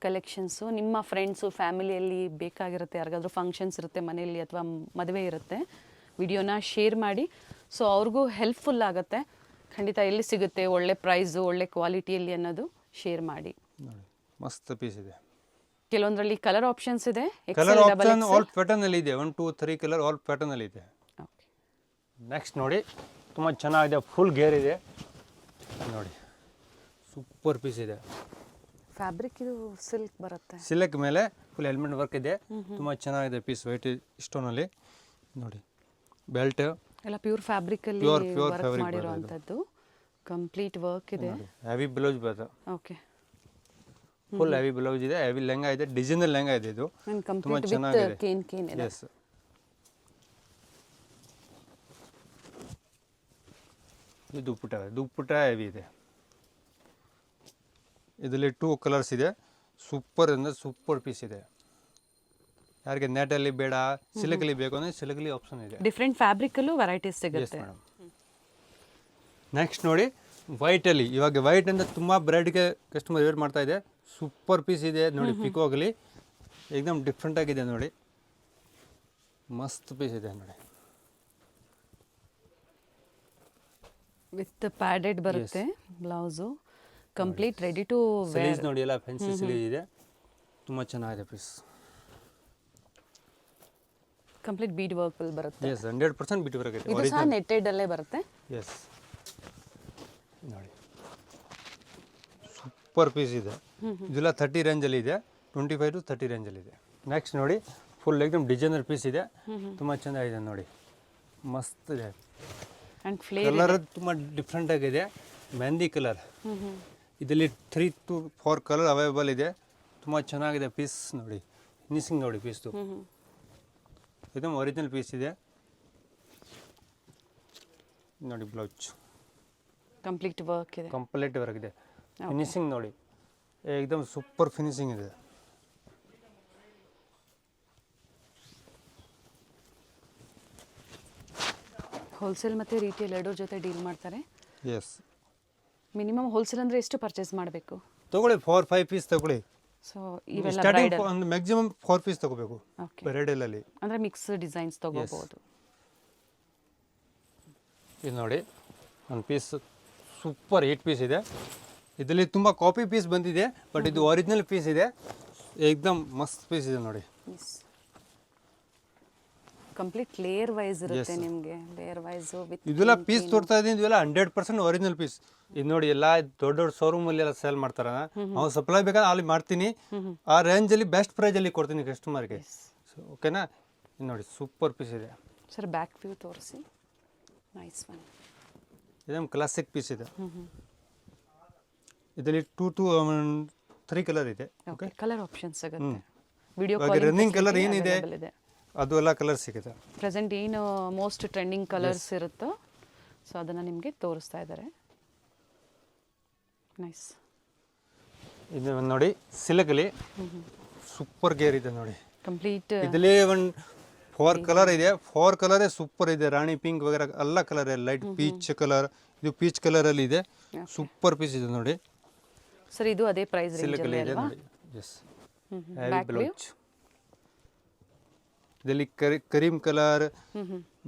collections. ನಿಮ್ಮ ಫ್ರೆಂಡ್ಸು, ಫ್ಯಾಮಿಲಿಯಲ್ಲಿ ಬೇಕಾಗಿರುತ್ತೆ, ಯಾರಿಗಾದ್ರೂ ಫಂಕ್ಷನ್ಸ್ ಇರುತ್ತೆ ಮನೆಯಲ್ಲಿ ಅಥವಾ ಮದುವೆ ಇರುತ್ತೆ, ವಿಡಿಯೋನ ಶೇರ್ ಮಾಡಿ. ಸೊ ಅವ್ರಿಗೂ ಹೆಲ್ಪ್ಫುಲ್ ಆಗುತ್ತೆ. ಖಂಡಿತ ಎಲ್ಲಿ ಸಿಗುತ್ತೆ ಒಳ್ಳೆ ಪ್ರೈಸು, ಒಳ್ಳೆ ಕ್ವಾಲಿಟಿಯಲ್ಲಿ ಅನ್ನೋದು ಶೇರ್ ಮಾಡಿ. ನೋಡಿ ಮಸ್ತ್ ಪೀಸ್ ಇದೆ. ಕೆಲವೊಂದರಲ್ಲಿ ಕಲರ್ ಆಪ್ಷನ್ಸ್ ಇದೆ. ಕಲರ್ ಆಪ್ಷನ್ ಆಲ್ ಪ್ಯಾಟರ್ನ್ ಅಲ್ಲಿ ಇದೆ. 1, 2, 3 ಕಲರ್ ಆಲ್ ಪ್ಯಾಟರ್ನ್ ಅಲ್ಲಿ ಇದೆ. ನೆಕ್ಸ್ಟ್ ನೋಡಿ ತುಂಬ ಚೆನ್ನಾಗಿದೆ. ಫುಲ್ ಗೇರ್ ಇದೆ ನೋಡಿ, ಸೂಪರ್ ಪೀಸ್ ಇದೆ. ಫ್ಯಾಬ್ರಿಕ್ ಇದು ಸಿಲ್ಕ್ ಬರುತ್ತೆ. ಸಿಲ್ಕ್ ಮೇಲೆ ಫುಲ್ ಎಲಿಮೆಂಟ್ ವರ್ಕ್ ಇದೆ. ತುಂಬ ಚೆನ್ನಾಗಿದೆ ಪೀಸ್. ವೈಟ್ ಸ್ಟೋನ್ ಅಲ್ಲಿ ನೋಡಿ. ಬೆಲ್ಟ್ ಎಲ್ಲ ಪ್ಯೂರ್ ಫ್ಯಾಬ್ರಿಕ್ ಅಲ್ಲಿ ವರ್ಕ್ ಮಾಡಿರುವಂತದ್ದು. ಕಂಪ್ಲೀಟ್ ವರ್ಕ್ ಇದೆ. ಹೆವಿ ಬ್ಲೌಸ್ ಬರುತ್ತೆ, ಓಕೆ. ಫುಲ್ ಹೆವಿ ಬ್ಲೌಸ್ ಇದೆ, ಹೆವಿ ಲೆಹಂಗಾ ಇದೆ, ಡಿಸೈನರ್ ಲೆಹಂಗಾ ಇದೆ ಇದು, ಅಂಡ್ ತುಂಬಾ ಕಂಪ್ಲೀಟ್ ಚೆನ್ನಾಗಿದೆ. ವಿತ್ ಕೇನ್ ಇದೆ. ಎಸ್, ಇದು ದುಪ್ಪಟ್ಟ ಹೆವಿ ಇದೆ. ಇದರಲ್ಲಿ 2 ಕಲರ್ಸ್ ಇದೆ. ಸೂಪರ್ ಅಂದರೆ ಸೂಪರ್ ಪೀಸ್ ಇದೆ. ಯಾರಿಗೆ ನೆಟಲ್ಲಿ ಬೇಡ, ಸಿಲ್ಕಲ್ಲಿ ಬೇಕು ಅಂದರೆ ಸಿಲ್ಕಲ್ಲಿ ಆಪ್ಷನ್ ಇದೆ. ಡಿಫ್ರೆಂಟ್ ಫ್ಯಾಬ್ರಿಕಲ್ಲೂ ವೆರೈಟೀಸ್ ಎಸ್ ಸಿಗುತ್ತೆ. ಮೇಡಮ್. ನೆಕ್ಸ್ಟ್ ನೋಡಿ ವೈಟಲ್ಲಿ, ಇವಾಗ ವೈಟ್ ಅಂದರೆ ತುಂಬ ಬ್ರೈಡ್ಗೆ ಕಸ್ಟಮರ್ ವೇರ್ ಮಾಡ್ತಾ ಇದೆ. ಸೂಪರ್ ಪೀಸ್ ಇದೆ ನೋಡಿ, ಪಿಕೋಗಲಿ ಏಕದಮ್ ಡಿಫ್ರೆಂಟ್ ಆಗಿದೆ ನೋಡಿ, ಮಸ್ತ್ ಪೀಸ್ ಇದೆ ನೋಡಿ. ವಿತ್ ಪ್ಯಾಡೆಡ್ ಬರುತ್ತೆ blouse, complete ready to sleeves wear. ನೋಡಿ, ಎಲ್ಲ ಫ್ಯಾನ್ಸಿ ಸ್ಲೀವ್ ಇದೆ, ತುಂಬ ಚೆನ್ನಾಗಿದೆ ಪೀಸ್. ಕಂಪ್ಲೀಟ್ ಬೀಡ್ ವರ್ಕ್ ಬರುತ್ತೆ. ಎಸ್, 100% ಬಿಟ್ಟು ಬರುತ್ತೆ. ಇದು ಸಹ ನೆಟ್ಟೆಡ್ ಅಲ್ಲೇ ಬರುತ್ತೆ. ಎಸ್ ನೋಡಿ, ಸೂಪರ್ ಪೀಸ್ ಇದೆ. ಇದೆಲ್ಲ 30 ರೇಂಜಲ್ಲಿ ಇದೆ, 25 to 30 ರೇಂಜಲ್ಲಿ ಇದೆ. ನೆಕ್ಸ್ಟ್ ನೋಡಿ, ಫುಲ್ ಏಕದಮ್ ಡಿಸೈನರ್ ಪೀಸ್ ಇದೆ, ತುಂಬ ಚೆನ್ನಾಗಿದೆ ನೋಡಿ, ಮಸ್ತ್ ಇದೆ. ಅಂಡ್ ಫ್ಲೇರ್ ಕಲರ್ ತುಂಬ ಡಿಫ್ರೆಂಟ್ ಆಗಿದೆ, ಮೆಹಂದಿ ಕಲರ್. ಇದರಲ್ಲಿ 3 to 4 ಕಲರ್ ಅವೈಲೇಬಲ್ ಇದೆ, ತುಂಬ ಚೆನ್ನಾಗಿದೆ ಪೀಸ್ ನೋಡಿ. ಫಿನಿಶಿಂಗ್ ನೋಡಿ ಪೀಸ್ದು, ಇದಮ್ ಒರಿಜಿನಲ್ ಪೀಸ್ ಇದೆ ನೋಡಿ. ಬ್ಲೌಸ್ ಕಂಪ್ಲೀಟ್ ವರ್ಕ್ ಇದೆ. ಕಂಪ್ಲೀಟ್ ವರ್ಕ್ ಇದೆ. ಫಿನಿಶಿಂಗ್ ನೋಡಿ, ಏಕದಮ್ ಸೂಪರ್ ಫಿನಿಶಿಂಗ್ ಇದೆ. ಹೋಲ್ಸೇಲ್ ಮತ್ತು ರೀಟೇಲ್ ಎರಡರ ಜೊತೆ ಡೀಲ್ ಮಾಡ್ತಾರೆ. ಎಸ್, ಮಿನಿಮಮ್ ಹೋಲ್ಸೇಲ್ ಅಂದರೆ ಎಷ್ಟು ಪರ್ಚೇಸ್ ಮಾಡಬೇಕು? ತಗೊಳ್ಳಿ 4-5 ಪೀಸ್ ತಗೊಳ್ಳಿ. ಸೊ ಇವೆಲ್ಲ ಸ್ಟಾರ್ಟಿಂಗ್ ಬ್ರೈಡಲ್. ಒಂದು ಮ್ಯಾಕ್ಸಿಮಮ್ 4 ಪೀಸ್ ತಗೋಬೇಕು ಓಕೆ. ಬ್ರೈಡಲಲ್ಲಿ. ಅಂದರೆ ಮಿಕ್ಸ್ ಡಿಸೈನ್ಸ್ ತಗೋಬಹುದು. ಇದು ನೋಡಿ, ಒಂದು ಪೀಸ್ ಸೂಪರ್ 8 ಪೀಸ್ ಇದೆ. ಇದರಲ್ಲಿ ತುಂಬ ಕಾಪಿ ಪೀಸ್ ಬಂದಿದೆ, ಬಟ್ ಇದು ಒರಿಜಿನಲ್ ಪೀಸ್ ಇದೆ, ಏಕದಮ್ ಮಸ್ತ್ ಪೀಸ್ ಇದೆ ನೋಡಿ. ಕಂಪ್ಲೀಟ್ ಲೇಯರ್ ವೈಸ್ ಇರುತ್ತೆ ನಿಮಗೆ, ಲೇಯರ್ ವೈಸ್ ವಿತ್. ಇದೆಲ್ಲ ಪೀಸ್ ತೋರ್ತಾ ಇದ್ದೀನಿ, ಇದೆಲ್ಲ 100% ಒರಿಜಿನಲ್ ಪೀಸ್. ಇದು ನೋಡಿ, ಎಲ್ಲ ದೊಡ್ಡ ದೊಡ್ಡ ಶೋರೂಮಲ್ಲಿ ಎಲ್ಲ ಸೇಲ್ ಮಾಡ್ತಾರ, ನಾವು ಸಪ್ಲೈ ಬೇಕಾದ್ರೆ ಅಲ್ಲಿ ಮಾಡ್ತೀನಿ, ಆ ರೇಂಜಲ್ಲಿ ಬೆಸ್ಟ್ ಪ್ರೈಸಲ್ಲಿ ಕೊಡ್ತೀನಿ ಕಸ್ಟಮರ್ಗೆ. ಓಕೆನಾ? ಇದು ನೋಡಿ, ಸೂಪರ್ ಪೀಸ್ ಇದೆ. ಸರ್ ಬ್ಯಾಕ್ ವ್ಯೂ ತೋರಿಸಿ. Nice one. ಇದೊಂದು ಕ್ಲಾಸಿಕ್ ಪೀಸ್ ಇದೆ. ಇದರಲ್ಲಿ 2 to 3 ಕಲರ್ ಇದೆ. ಓಕೆ, ಕಲರ್ ಆಪ್ಷನ್ಸ್ ಸಿಗುತ್ತೆ. ವಿಡಿಯೋ ಇವಾಗ ರನ್ನಿಂಗ್ ಕಲರ್ ಏನಿದೆ ಅದು ಎಲ್ಲ ಕಲರ್ ಸಿಗುತ್ತೆ. ಪ್ರೆಸೆಂಟ್ ಏನು ಮೋಸ್ಟ್ ಟ್ರೆಂಡಿಂಗ್ ಕಲರ್ಸ್ ಇರುತ್ತೋ, ಸೊ ಅದನ್ನು ನಿಮಗೆ ತೋರಿಸ್ತಾ ಇದ್ದಾರೆ. ನೈಸ್. ಇದು ನೋಡಿ, ಸಿಲ್ಕಲ್ಲಿ ಸೂಪರ್ ಗೇರ್ ಇದೆ ನೋಡಿ. ಕಂಪ್ಲೀಟ್ ಇದರಲ್ಲಿ ಒಂದು 4 ಕಲರ್ ಇದೆ, 4 ಕಲರೇ ಸೂಪರ್ ಇದೆ. ರಾಣಿ ಪಿಂಕ್ ವಗೇರ ಎಲ್ಲ ಕಲರ್ ಇದೆ, ಲೈಟ್ ಪೀಚ್ ಕಲರ್, ಇದು ಪೀಚ್ ಕಲರಲ್ಲಿ ಇದೆ, ಸೂಪರ್ ಪೀಸ್ ಇದೆ ನೋಡಿ. ಸರ್ ಇದು ಅದೇ ಪ್ರೈಸ್ ರೇಂಜ್ ಸಿಲ್ಕಲ್ಲಿ ಇದೆ ಅಲ್ವಾ? ನೋಡಿ. Yes, heavy blouse. ಇದರಲ್ಲಿ ಕರೀಮ್ ಕಲರ್,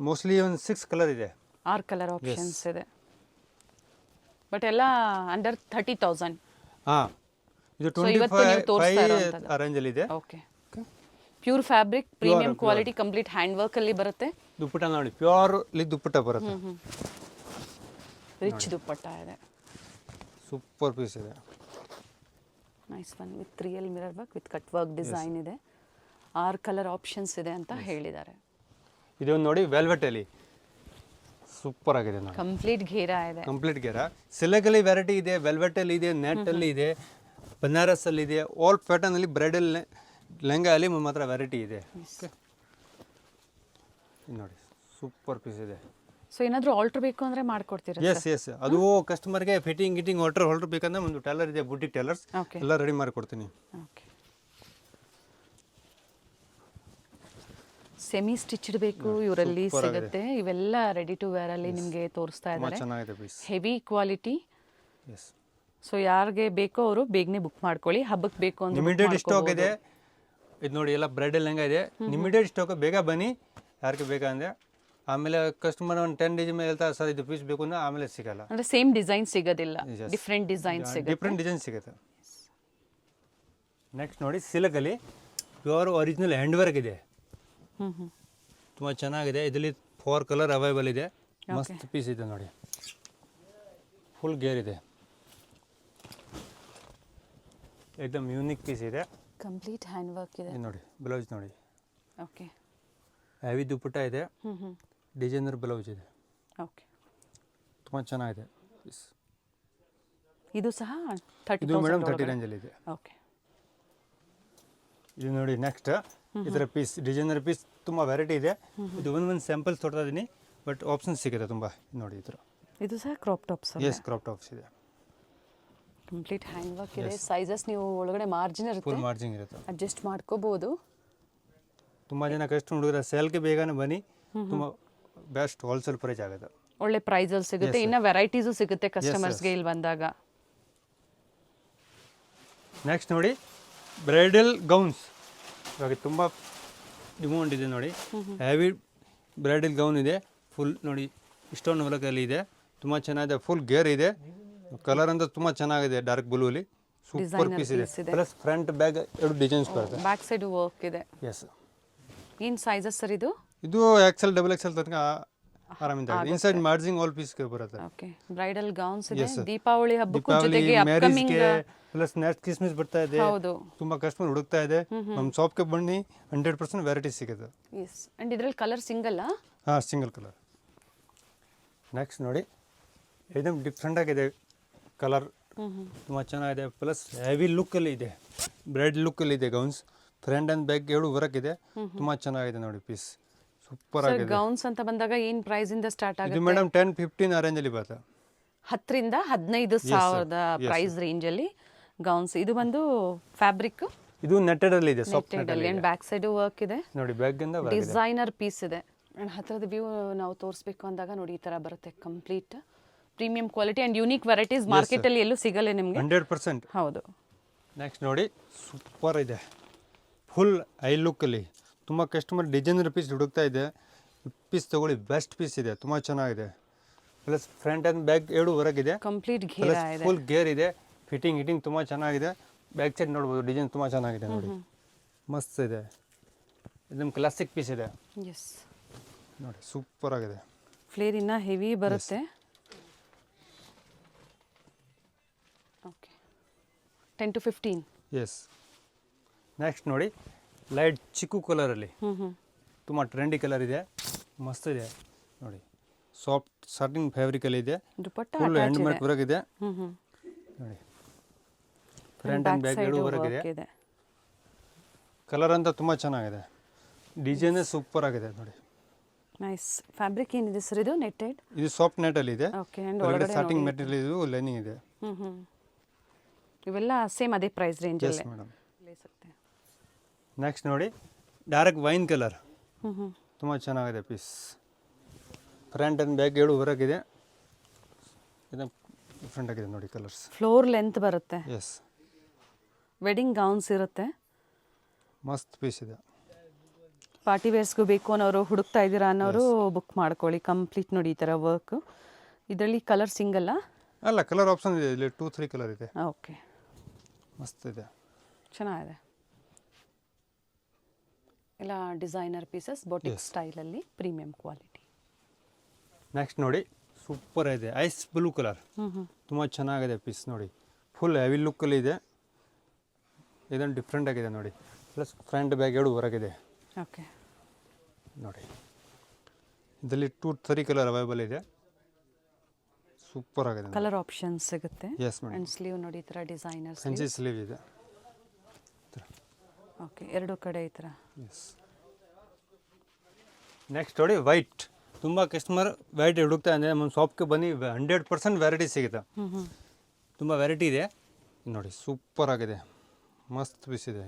ಮೋಸ್ಟ್ಲಿ ಒಂದು 6 ಕಲರ್ ಇದೆ. 6 ಕಲರ್ ಆಪ್ಷನ್ಸ್ ಇದೆ, ಬಟ್ ಎಲ್ಲ ಅಂಡರ್ 30,000. ಹಾಂ, ಇದು So, ಇವತ್ತು ನೀವು ತೋರಿಸ್ತಾ 25 ಇರೋಂಥದ್ದು. ಆ ರೇಂಜಲ್ಲಿ ಇದೆ. Okay. Pure fabric, premium quality, complete hand work ಅಲ್ಲಿ ಬರುತ್ತೆ. ದುಪ್ಪಟ್ಟ ನೋಡಿ, ಪ್ಯೂರ್ ದುಪ್ಪಟ್ಟ ಬರುತ್ತೆ, ರಿಚ್ ದುಪ್ಪಟ್ಟ ಇದೆ. ಸೂಪರ್ ಪೀಸ್ ಇದೆ. Nice one with real mirror work with cut work design ಇದೆ. 6 ಕಲರ್ ಆಪ್ಷನ್ಸ್ ಇದೆ ಅಂತ ಹೇಳಿದ್ದಾರೆ. ಇದೊಂದು ನೋಡಿ, ವೆಲ್ವೆಟಲ್ಲಿ ಸೂಪರ್ ಆಗಿದೆ ನೋಡಿ, ಕಂಪ್ಲೀಟ್ ಘೇರಾ ಇದೆ. ಕಂಪ್ಲೀಟ್ ಗೇರ. ಸಿಲ್ಕಲ್ಲಿ ವೆರೈಟಿ ಇದೆ, ವೆಲ್ವೆಟಲ್ಲಿ ಇದೆ, ನೆಟ್ಟಲ್ಲಿ ಇದೆ, ಬನಾರಸಲ್ಲಿ ಇದೆ, ಆಲ್ ಪ್ಯಾಟರ್ನಲ್ಲಿ ಬ್ರೈಡಲ್ ಲೆಹಂಗಾ ಅಲ್ಲಿ ಮಾತ್ರ ವೆರೈಟಿ ಇದೆ. ಓಕೆ, ನೋಡಿ ಸೂಪರ್ ಪೀಸ್ ಇದೆ. ಸೊ ಏನಾದರೂ ಆಲ್ಟರ್ ಬೇಕು ಅಂದರೆ ಮಾಡ್ಕೊಡ್ತೀರಾ? ಎಸ್, ಅದು ಕಸ್ಟಮರ್ಗೆ ಫಿಟ್ಟಿಂಗ್ ಹೊಲ್ಟರ್ ಬೇಕಂದ್ರೆ ಒಂದು ಟೈಲರ್ ಇದೆ, ಬುಟಿಕ್ ಟೈಲರ್ಸ್, ಓಕೆ. ಎಲ್ಲ ರೆಡಿ ಮಾಡಿಕೊಡ್ತೀನಿ. ಓಕೆ. ಸೆಮಿ ಸ್ಟಿಚ್ಡ್ ಬೇಕು ಇವರಲ್ಲಿ ಸಿಗುತ್ತೆ. ಇವೆಲ್ಲ ರೆಡಿ ಟು ವೇರ್ ಅಲ್ಲಿ ನಿಮಗೆ ತೋರಿಸ್ತಾ ತುಂಬ ಇದ್ದಾರೆ. ಚೆನ್ನಾಗಿದೆ piece. Heavy quality. Yes, so ಯಾರಿಗೆ ಬೇಕೋ ಅವರು ಬೇಗನೆ ಬುಕ್ ಮಾಡ್ಕೊಳ್ಳಿ. ಹಬ್ಬಕ್ಕೆ ಬೇಕು ಅಂದ್ರೆ ಲಿಮಿಟೆಡ್ ಸ್ಟಾಕ್ ಇದೆ. ಇದು ನೋಡಿ, ಎಲ್ಲ ಬ್ರೈಡಲ್ ಲೆಹಂಗಾ ಇದೆ, ಲಿಮಿಟೆಡ್ ಸ್ಟಾಕ್, ಬೇಗ ಬನ್ನಿ ಯಾರಿಗೆ ಬೇಕಂದ್ರೆ. ಆಮೇಲೆ ಕಸ್ಟಮರ್ ಒಂದು 10 days ಮೇಲೆ ಹೇಳ್ತಾರೆ, ಸರ್ ಇದು ಪೀಸ್ ಬೇಕು ಅಂದ್ರೆ ಆಮೇಲೆ ಸಿಗಲ್ಲ. ಅಂದ್ರೆ ಸೇಮ್ ಡಿಸೈನ್ ಸಿಗೋದಿಲ್ಲ, Yes. ಡಿಫ್ರೆಂಟ್ ಡಿಸೈನ್ ಸಿಗುತ್ತೆ. ಡಿಫ್ರೆಂಟ್ ಡಿಸೈನ್ ಸಿಗುತ್ತೆ. ನೆಕ್ಸ್ಟ್ ನೋಡಿ, ಸಿಲ್ಕಲ್ಲಿ ಪ್ಯೂರ್ ಒರಿಜಿನಲ್ ಹ್ಯಾಂಡ್ ವರ್ಕ್ ಇದೆ, ತುಂಬ ಚೆನ್ನಾಗಿದೆ. ಇದರಲ್ಲಿ 4 ಕಲರ್ ಅವೈಲೇಬಲ್ ಇದೆ, ಮಸ್ತ್ ಪೀಸ್ ಇದೆ ನೋಡಿ, ಫುಲ್ ಗೇರ್ ಇದೆ, ಏಕದಮ್ ಯೂನಿಕ್ ಪೀಸ್ ಇದೆ. ಕಂಪ್ಲೀಟ್ ಹ್ಯಾಂಡ್ ವರ್ಕ್ ಇದೆ. ಇದು ನೋಡಿ, ಬ್ಲೌಸ್ ನೋಡಿ, ಓಕೆ. ಹೆವಿ ದುಪ್ಪಟ್ಟ ಇದೆ, ಡಿಸೈನರ್ ಬ್ಲೌಸ್ ಇದೆ, ಓಕೆ. ತುಂಬ ಚೆನ್ನಾಗಿದೆ ಪೀಸ್. ಇದು ಸಹ 30,000 ಇದು ಮೇಡಮ್ 30 ರೇಂಜಲ್ಲಿ ಇದೆ. ಓಕೆ. ಇದು ನೋಡಿ ನೆಕ್ಸ್ಟ್ ಇದರ ಪೀಸ್ ಡಿಸೈನರ್ ಪೀಸ್ ತುಂಬ ವೆರೈಟಿ ಇದೆ. ಇದು ಒಂದು ಸ್ಯಾಂಪಲ್ಸ್ ತೋರ್ತಾ ಇದೀನಿ, ಬಟ್ ಆಪ್ಷನ್ಸ್ ಸಿಗುತ್ತೆ ತುಂಬ. ನೋಡಿ ಈ ಥರ ಇದು ಸಹ crop tops. Yes, crop tops ಇದೆ. ಕಂಪ್ಲೀಟ್ ಹ್ಯಾಂಡ್ ವರ್ಕ್ ಇದೆ. ಸೈಜಸ್ ನೀವು ಒಳಗಡೆ ಮಾರ್ಜಿನ್ ಇರುತ್ತೆ, ಫುಲ್ ಮಾರ್ಜಿನ್ ಇರುತ್ತೆ, ಅಡ್ಜಸ್ಟ್ ಮಾಡ್ಕೋಬಹುದು. ತುಂಬ ಜನ ಕಸ್ಟಮರ್ ಹುಡುಗರ ಸೇಲ್ಗೆ ಬೇಗನೆ ಬನ್ನಿ, ತುಂಬ ಬೆಸ್ಟ್ ಹೋಲ್ಸೇಲ್ ಪ್ರೈಸ್ ಆಗುತ್ತೆ. ಒಳ್ಳೆ ಪ್ರೈಸಲ್ಲಿ ಸಿಗುತ್ತೆ. ಇನ್ನು ವೆರೈಟೀಸು ಸಿಗುತ್ತೆ ಕಸ್ಟಮರ್ಸ್ಗೆ ಇಲ್ಲಿ ಬಂದಾಗ. ನೆಕ್ಸ್ಟ್ ನೋಡಿ ಬ್ರೈಡಲ್ ಗೌನ್ಸ್. ಇವಾಗ ತುಂಬ ಡಿಮಾಂಡ್ ಇದೆ ನೋಡಿ. ಹೆವಿ ಬ್ರೈಡಲ್ ಗೌನ್ ಇದೆ. ಫುಲ್ ನೋಡಿ ಇಷ್ಟೊಂದು ಹೊಲಕಲ್ಲಿ ಇದೆ, ತುಂಬ ಚೆನ್ನಾಗಿದೆ. ಫುಲ್ ಗೇರ್ ಇದೆ. ಕಲರ್ ಅಂತ ತುಂಬ ಚೆನ್ನಾಗಿದೆ, ಡಾರ್ಕ್ ಬ್ಲೂಲಿ. ಸೂಪರ್ ಪೀಸ್ ಇದೆ. ಪ್ಲಸ್ ಫ್ರಂಟ್ ಬ್ಯಾಗ್ 2 ಡಿಸೈನ್ಸ್ ಬರುತ್ತೆ. ಬ್ಯಾಕ್ ಸೈಡ್ ವರ್ಕ್ ಇದೆ. ಎಸ್. ಏನು ಸೈಜಸ್ ಸರ್ ಇದು? ಇದು XL XXL ತನಕ ಆರಾಮಿಂದ ಇದೆ. ಇನ್ಸೈಡ್ ಮಾರ್ಜಿನ್ ಆಲ್ ಪೀಸ್ ಬರುತ್ತೆ. ಓಕೆ. ಬ್ರೈಡಲ್ ಗೌನ್ಸ್ ಇದೆ. ದೀಪಾವಳಿ ಹಬ್ಬಕ್ಕೂ ಜೊತೆಗೆ ಅಪ್ಕಮಿಂಗ್ ಪ್ಲಸ್ ನೆಕ್ಸ್ಟ್ ಕ್ರಿಸ್ಮಸ್ ಬರ್ತಾ ಇದೆ. ಹೌದು, ತುಂಬಾ ಕಸ್ಟಮರ್ ಹುಡುಕ್ತಾ ಇದೆ. ನಮ್ಮ ಶಾಪ್ಗೆ ಬನ್ನಿ, 100% ವೆರೈಟಿ ಸಿಗುತ್ತೆ. ಎಸ್. ಅಂಡ್ ಇದರಲ್ಲಿ ಕಲರ್ ಸಿಂಗಲ್? ಹಾಂ, ಸಿಂಗಲ್ ಕಲರ್. ನೆಕ್ಸ್ಟ್ ನೋಡಿ ಇದು ಡಿಫ್ರೆಂಟ್ ಆಗಿದೆ ಕಲರ್, ತುಂಬ ಚೆನ್ನಾಗಿದೆ. ಪ್ಲಸ್ ಹೆವಿ ಲುಕ್ಕಲ್ಲಿ ಇದೆ, ಬ್ರೈಡ್ ಲುಕ್ಕಲ್ಲಿ ಇದೆ gowns. Front and back 2 work ಇದೆ, ತುಂಬ ಚೆನ್ನಾಗಿದೆ ನೋಡಿ ಪೀಸ್. ಸೂಪರ್ ಆಗಿದೆ. ಗೌನ್ಸ್ ಅಂತ ಬಂದಾಗ ಏನು ಪ್ರೈಸ್ ಇಂದ ಸ್ಟಾರ್ಟ್ ಆಗುತ್ತೆ? ಇದು ಮೇಡಮ್ 10-15 ಆ ರೇಂಜಲ್ಲಿ ಬರುತ್ತೆ. 10,000 ರಿಂದ 15,000 ಪ್ರೈಸ್ ರೇಂಜಲ್ಲಿ ಗೌನ್ಸ್. ಇದು ಬಂದು ಫ್ಯಾಬ್ರಿಕ್, ಇದು ನೆಟ್ಟೆಡ್ ಅಲ್ಲಿ ಇದೆ, soft netted. And back side work ಇದೆ ನೋಡಿ, ಬ್ಯಾಕ್ ಇಂದ ಡಿಸೈನರ್ ಪೀಸ್ ಇದೆ. ಅಂಡ್ ಹತ್ರದ ವ್ಯೂ ನಾವು ತೋರಿಸ್ಬೇಕು ಅಂದಾಗ ನೋಡಿ ಈ ತರ ಬರುತ್ತೆ. Complete premium quality and unique varieties market ಅಲ್ಲಿ ಎಲ್ಲೂ ಸಿಗಲ್ಲ ನಿಮಗೆ. 100%. ಹೌದು. ನೆಕ್ಸ್ಟ್ ನೋಡಿ ಸೂಪರ್ ಇದೆ, ಫುಲ್ ಐ ಲುಕ್ ಅಲ್ಲಿ. ತುಂಬ ಕಸ್ಟಮರ್ ಡಿಸೈನರ್ ಪೀಸ್ ಹುಡುಕ್ತಾ ಇದೆ. ಪೀಸ್ ತಗೊಳ್ಳಿ, ಬೆಸ್ಟ್ ಪೀಸ್ ಇದೆ, ತುಂಬ ಚೆನ್ನಾಗಿದೆ. Plus front and back 2 work ಇದೆ. ಕಂಪ್ಲೀಟ್ ಗೇರ್ ಇದೆ, ಫುಲ್ ಗೇರ್ ಇದೆ. ಫಿಟ್ಟಿಂಗ್ ತುಂಬ ಚೆನ್ನಾಗಿದೆ. ಬ್ಯಾಕ್ ಸೈಡ್ ನೋಡ್ಬೋದು, ಡಿಸೈನ್ ತುಂಬ ಚೆನ್ನಾಗಿದೆ ನೋಡಿ, ಮಸ್ತ್ ಇದೆ. ಇದೊಂದು ಕ್ಲಾಸಿಕ್ ಪೀಸ್ ಇದೆ. ಎಸ್ ನೋಡಿ, ಸೂಪರ್ ಆಗಿದೆ. ಫ್ಲೇರ್ ಇನ್ನ ಹೆವಿ ಬರುತ್ತೆ. ಓಕೆ. 10 to 15. ಎಸ್. ನೆಕ್ಸ್ಟ್ ನೋಡಿ ಲೈಟ್ ಚಿಕ್ಕು ಕಲರಲ್ಲಿ ತುಂಬ ಟ್ರೆಂಡಿ ಕಲರ್ ಇದೆ, ಮಸ್ತ್ ಇದೆ ನೋಡಿ. ಸಾಫ್ಟ್ ಸಾಟಿನ್ ಫ್ಯಾಬ್ರಿಕಲ್ಲಿ ಇದೆ. Dupatta full hand made work ಇದೆ ನೋಡಿ. ಫ್ರಂಟ್ ಆ್ಯಂಡ್ ಬ್ಯಾಕ್ 2 ವರ್ಕ್ ಇದೆ. ಕಲರ್ ಅಂತ ತುಂಬ ಚೆನ್ನಾಗಿದೆ. ಡಿಸೈನ್ ಸೂಪರ್ ಆಗಿದೆ ನೋಡಿ. ನೈಸ್. ಫ್ಯಾಬ್ರಿಕ್ ಏನಿದೆ ಸರ್ ಇದು? ನೆಟ್ಟೆಡ್. ಇದು ಸಾಫ್ಟ್ ನೆಟ್ಟಲ್ಲಿ ಇದೆ. ಓಕೆ. ಅಂಡ್ ಒಳಗಡೆ ಸಾಟಿನ್ ಮೆಟೀರಿಯಲ್, ಇದು ಲೈನಿಂಗ್ ಇದೆ. ಇವೆಲ್ಲ ಸೇಮ್ ಅದೇ price range yes madam. Next ನೋಡಿ ಡಾರ್ಕ್ ವೈನ್ ಕಲರ್, ತುಂಬ ಚೆನ್ನಾಗಿದೆ piece. Front and back 2 work ಇದೆ. ಇದು ಡಿಫ್ರೆಂಟ್ ಆಗಿದೆ ನೋಡಿ ಕಲರ್ಸ್. ಫ್ಲೋರ್ ಲೆಂತ್ ಬರುತ್ತೆ. ಎಸ್. ವೆಡ್ಡಿಂಗ್ ಗೌನ್ಸ್ ಇರುತ್ತೆ. ಮಸ್ತ್ ಪೀಸ್ ಇದೆ. ಪಾರ್ಟಿ ವೇರ್ಸ್ಗೂ ಬೇಕು ಅನ್ನೋರು, ಹುಡುಕ್ತಾ ಇದ್ದೀರಾ ಅನ್ನೋರು ಬುಕ್ ಮಾಡ್ಕೊಳ್ಳಿ. ಕಂಪ್ಲೀಟ್ ನೋಡಿ ಈ ಥರ ವರ್ಕ್. ಇದರಲ್ಲಿ ಕಲರ್ ಸಿಂಗಲ್ಲ? ಅಲ್ಲ, ಕಲರ್ ಆಪ್ಷನ್ ಇದೆ. ಇಲ್ಲಿ 2-3 ಕಲರ್ ಇದೆ. ಓಕೆ. ಮಸ್ತ್ ಇದೆ, ಚೆನ್ನಾಗಿದೆ. ಎಲ್ಲ ಡಿಸೈನರ್ ಪೀಸಸ್, ಬೊಟಿಕ್ ಸ್ಟೈಲಲ್ಲಿ ಪ್ರೀಮಿಯಂ ಕ್ವಾಲಿಟಿ. ನೆಕ್ಸ್ಟ್ ನೋಡಿ ಸೂಪರ್ ಇದೆ, ಐಸ್ ಬ್ಲೂ ಕಲರ್. ತುಂಬ ಚೆನ್ನಾಗಿದೆ ಪೀಸ್ ನೋಡಿ. ಫುಲ್ ಹೆವಿ ಲುಕ್ಕಲ್ಲಿ ಇದೆ. ಇದನ್ನು ಡಿಫ್ರೆಂಟ್ ಆಗಿದೆ ನೋಡಿ. ಪ್ಲಸ್ ಫ್ರಂಟ್ ಬ್ಯಾಗ್ 2 ವರ್ಕ್ ಇದೆ. ಓಕೆ. ನೋಡಿ ಇದರಲ್ಲಿ 2-3 ಕಲರ್ ಅವೈಲೇಬಲ್ ಇದೆ. ಸೂಪರ್ ಆಗಿದೆ. ಕಲರ್ ಆಪ್ಷನ್ಸ್ ಸಿಗುತ್ತೆ. Yes madam. ಆ್ಯಂಡ್ ಸ್ಲೀವ್ ನೋಡಿ ಈ ಥರ ಡಿಸೈನರ್ ಫ್ಯಾನ್ಸಿ ಸ್ಲೀವ್ ಇದೆ. ಓಕೆ. 2 ಕಡೆ ಈ ಥರ. ಎಸ್. ನೆಕ್ಸ್ಟ್ ನೋಡಿ ವೈಟ್. ತುಂಬ ಕಸ್ಟಮರ್ ವೈಟ್ ಹುಡುಕ್ತಾ ಅಂದರೆ ನಮ್ಮ ಶಾಪ್ಗೆ ಬನ್ನಿ, 100% ವೆರೈಟಿ ಸಿಗುತ್ತೆ. ತುಂಬ ವೆರೈಟಿ ಇದೆ ನೋಡಿ. ಸೂಪರ್ ಆಗಿದೆ, ಮಸ್ತ್ ಪೀಸ್ ಇದೆ.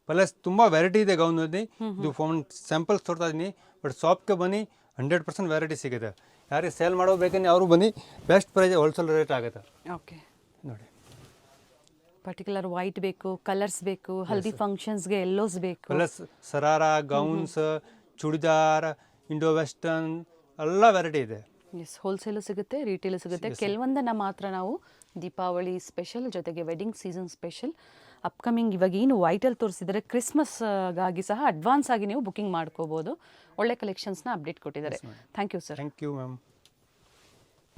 ಪ್ಲಸ್ ತುಂಬ ವೆರೈಟಿ ಇದೆ ಗೌನಲ್ಲಿ. ಇದು ಫೋನ್ ಸ್ಯಾಂಪಲ್ಸ್ ತೋರ್ತಾ ಇದ್ದೀನಿ, ಬಟ್ ಶಾಪ್ಗೆ ಬನ್ನಿ, 100% ವೆರೈಟಿ ಸಿಗುತ್ತೆ. ಯಾರಿಗೆ ಸೇಲ್ ಮಾಡೋ ಬೇಕಂದ್ರೆ ಅವರು ಬನ್ನಿ, ಬೆಸ್ಟ್ ಪ್ರೈಸ್ ಹೋಲ್ಸೇಲ್ ರೇಟ್ ಆಗುತ್ತೆ. ಓಕೆ. ನೋಡಿ ಪರ್ಟಿಕ್ಯುಲರ್ ವೈಟ್ ಬೇಕು, ಕಲರ್ಸ್ ಬೇಕು, ಹಲ್ದಿ ಫಂಕ್ಷನ್ಸ್ಗೆ ಎಲ್ಲೋಸ್ ಬೇಕು. Plus sharara, gowns, churidar, Indo western ಎಲ್ಲ ವೆರೈಟಿ ಇದೆ. ಎಸ್. ಹೋಲ್ಸೇಲು ಸಿಗುತ್ತೆ, ರಿಟೇಲು ಸಿಗುತ್ತೆ. ಕೆಲವೊಂದನ್ನು ಮಾತ್ರ ನಾವು ದೀಪಾವಳಿ ಸ್ಪೆಷಲ್ ಜೊತೆಗೆ ವೆಡ್ಡಿಂಗ್ ಸೀಸನ್ ಸ್ಪೆಷಲ್ ಅಪ್ಕಮಿಂಗ್ ಇವಾಗ ಏನು ವೈಟಲ್ಲಿ ತೋರಿಸಿದರೆ ಕ್ರಿಸ್ಮಸ್ಗಾಗಿ ಸಹ ಅಡ್ವಾನ್ಸ್ ಆಗಿ ನೀವು ಬುಕಿಂಗ್ ಮಾಡ್ಕೋಬೋದು. ಒಳ್ಳೆ ಕಲೆಕ್ಷನ್ಸ್ನ ಅಪ್ಡೇಟ್ ಕೊಟ್ಟಿದ್ದಾರೆ. Thank you sir. Thank you ma'am.